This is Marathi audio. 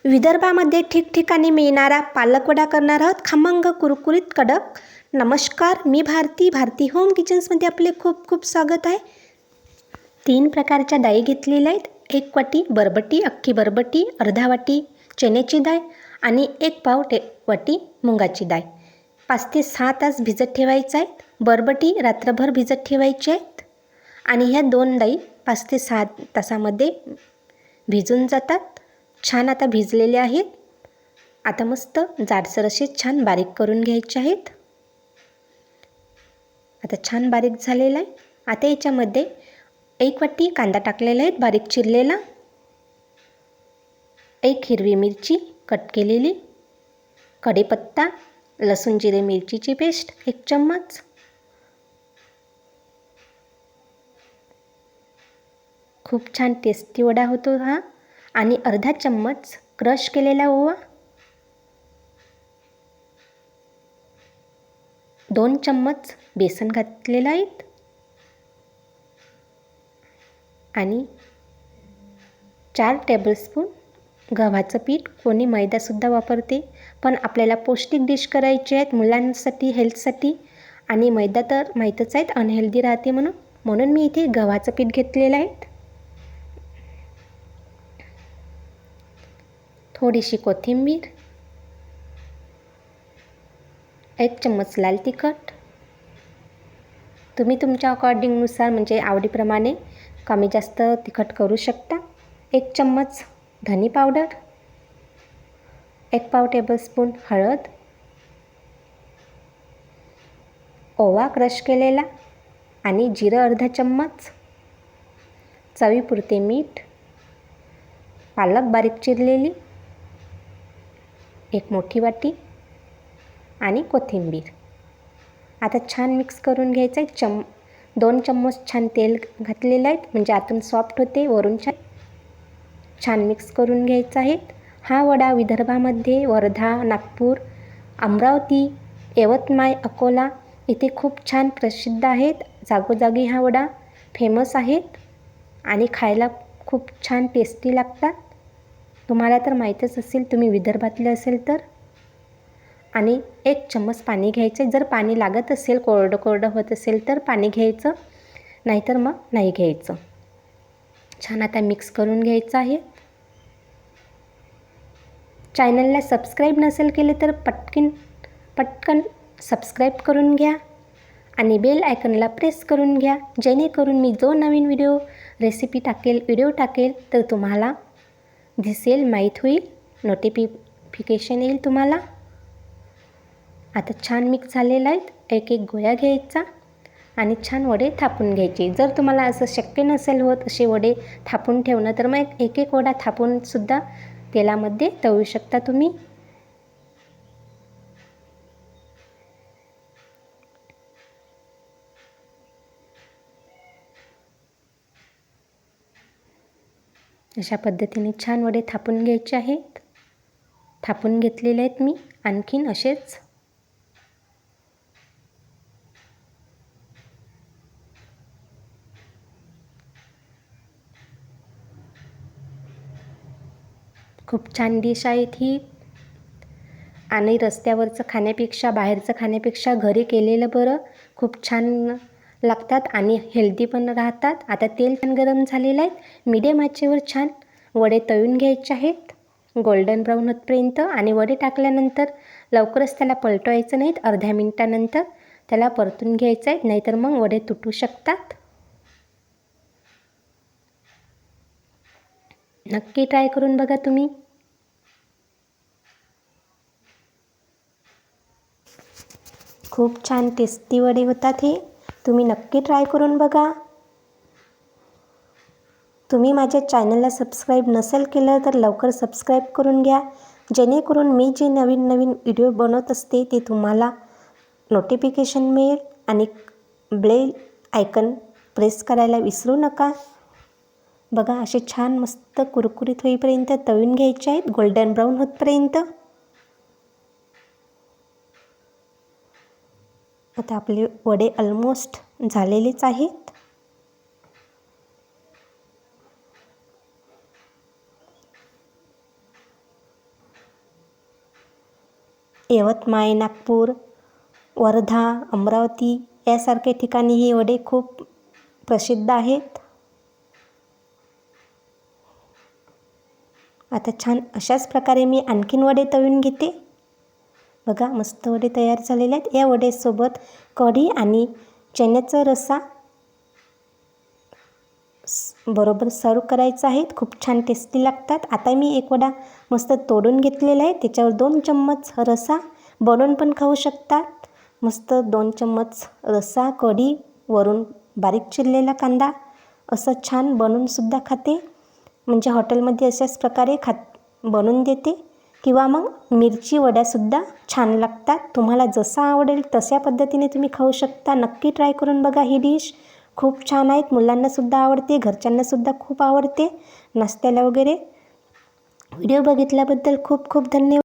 विदर्भामध्ये ठिकठिकाणी मिळणारा पालकवडा करणार आहोत, खमंग कुरकुरीत कडक. नमस्कार, मी भारती होम किचन्समध्ये आपले खूप खूप स्वागत आहे. 3 प्रकारच्या डाळी घेतलेल्या आहेत. 1 वाटी बरबटी, अख्खी बरबटी, अर्धा वाटी चण्याची डाळ आणि 1 पाव वाटी मुगाची डाळ. 5 ते 6 तास भिजत ठेवायचं आहे. बरबटी रात्रभर भिजत ठेवायची आहेत आणि ह्या 2 डाळी 5 ते 6 तासामध्ये भिजून जातात. छान आता भिजलेले आहेत. आता मस्त जाडसर असे छान बारीक करून घ्यायचे आहेत. आता छान बारीक झालेला आहे. आता याच्यामध्ये 1 वाटी कांदा टाकलेला आहे बारीक चिरलेला, 1 हिरवी मिरची कट केलेली, कढीपत्ता, लसूण जिरे मिरचीची पेस्ट 1 चम्मच, खूप छान टेस्टी वडा होतो हा, आणि अर्धा चम्मच क्रश केलेला ओवा, 2 चम्मच बेसन घातलेलं आहे आणि 4 टेबलस्पून गव्हाचं पीठ. कोणी मैदासुद्धा वापरते, पण आपल्याला पौष्टिक डिश करायची आहेत मुलांसाठी, हेल्थसाठी. आणि मैदा तर माहीतच आहेत अनहेल्दी राहते म्हणून मी इथे गव्हाचं पीठ घेतलेलं आहे. थोडीशी कोथिंबीर, 1 चम्मच लाल तिखट. तुम्ही तुमच्या अकॉर्डिंगनुसार म्हणजे आवडीप्रमाणे कमी जास्त तिखट करू शकता. 1 चम्मच धनी पावडर, 1 पाव टेबलस्पून हळद, ओवा क्रश केलेला आणि जिरं अर्धा चम्मच, चवीपुरते मीठ, पालक बारीक चिरलेली 1 मोठी वाटी आणि कोथिंबीर. आता छान मिक्स करून घ्यायचं आहे. 2 चम्मच छान तेल घातलेलं आहे म्हणजे आतून सॉफ्ट होते, वरून छान मिक्स करून घ्यायचं आहे. हा वडा विदर्भामध्ये वर्धा, नागपूर, अमरावती, यवतमाळ, अकोला इथे खूप छान प्रसिद्ध आहेत. जागोजागी हा वडा फेमस आहेत आणि खायला खूप छान टेस्टी लागतात. तुम्हाला तर माहीतच असेल, तुम्ही विदर्भातले असेल तर. आणि 1 चम्मच पाणी घ्यायचं. जर पाणी लागत असेल, कोरडं होत असेल तर पाणी घ्यायचं, नाहीतर मग नाही घ्यायचं. छान आता मिक्स करून घ्यायचं आहे. चॅनलला सबस्क्राईब नसेल केले तर पटकन सबस्क्राईब करून घ्या आणि बेल आयकनला प्रेस करून घ्या, जेणेकरून मी जो नवीन व्हिडिओ टाकेल तर तुम्हाला दिसेल, माहीत होईल, नोटिफिकेशन येईल तुम्हाला. आता छान मिक्स झालेला आहे. 1 गोळा घ्यायचा आणि छान वडे थापून घ्यायचे. जर तुम्हाला असं शक्य नसेल होत असे वडे थापून ठेवणं, तर मग 1 वडा थापूनसुद्धा तेलामध्ये तळू शकता तुम्ही. अशा पद्धतीने छान वडे थापून घ्यायचे आहेत. थापून घेतलेले आहेत मी आणखीन असेच. खूप छान डिश आहे ही आणि रस्त्यावरचं खाण्यापेक्षा, बाहेरचं खाण्यापेक्षा घरी केलेलं बरं. खूप छान लागतात आणि हेल्दी पण राहतात. आता तेल छान गरम झालेलं आहे. मीडियम आचेवर छान वडे तळून घ्यायचे आहेत गोल्डन ब्राऊन होतपर्यंत. आणि वडे टाकल्यानंतर लवकरच त्याला पलटवायचं नाहीत, अर्ध्या मिनिटानंतर त्याला परतून घ्यायचं आहे, नाहीतर मग वडे तुटू शकतात. नक्की ट्राय करून बघा तुम्ही. खूप छान टेस्टी वडे होतात हे. तुम्ही नक्की ट्राय करून बघा. तुम्ही माझ्या चॅनलला सबस्क्राईब नसेल केलं तर लवकर सबस्क्राईब करून घ्या, जेणेकरून मी जे नवीन व्हिडिओ बनवत असते ते तुम्हाला नोटिफिकेशन मिळेल. आणि बेल आयकन प्रेस करायला विसरू नका. बघा, असे छान मस्त कुरकुरीत होईपर्यंत तळून घ्यायचे आहेत, गोल्डन ब्राऊन होतपर्यंत. आता आपले वडे ऑलमोस्ट झालेलेच आहेत. यवतमाळ, नागपूर, वर्धा, अमरावती यासारख्या ठिकाणी हे वडे खूप प्रसिद्ध आहेत. आता छान अशाच प्रकारे मी आणखीन वडे तळून घेते. बघा मस्त वडे तयार झालेले आहेत. या वड्यासोबत कढी आणि चण्याचा रस्सा बरोबर सर्व करायचा आहे. खूप छान टेस्टी लागतात. आता मी एक वडा मस्त तोडून घेतलेला आहे. त्याच्यावर 2 चम्मच रस्सा बनवून पण खाऊ शकतात. मस्त 2 चम्मच रस्सा, कढी, वरून बारीक चिरलेला कांदा असं छान बनवूनसुद्धा खाते. म्हणजे हॉटेलमध्ये अशाच प्रकारे बनवून देते. किंवा मग मिरची वड्यासुद्धा छान लागतात. तुम्हाला जसं आवडेल तशा पद्धतीने तुम्ही खाऊ शकता. नक्की ट्राय करून बघा ही डिश. खूप छान आहेत. मुलांनासुद्धा आवडते, घरच्यांनासुद्धा खूप आवडते नाश्त्याला वगैरे. व्हिडिओ बघितल्याबद्दल खूप खूप धन्यवाद.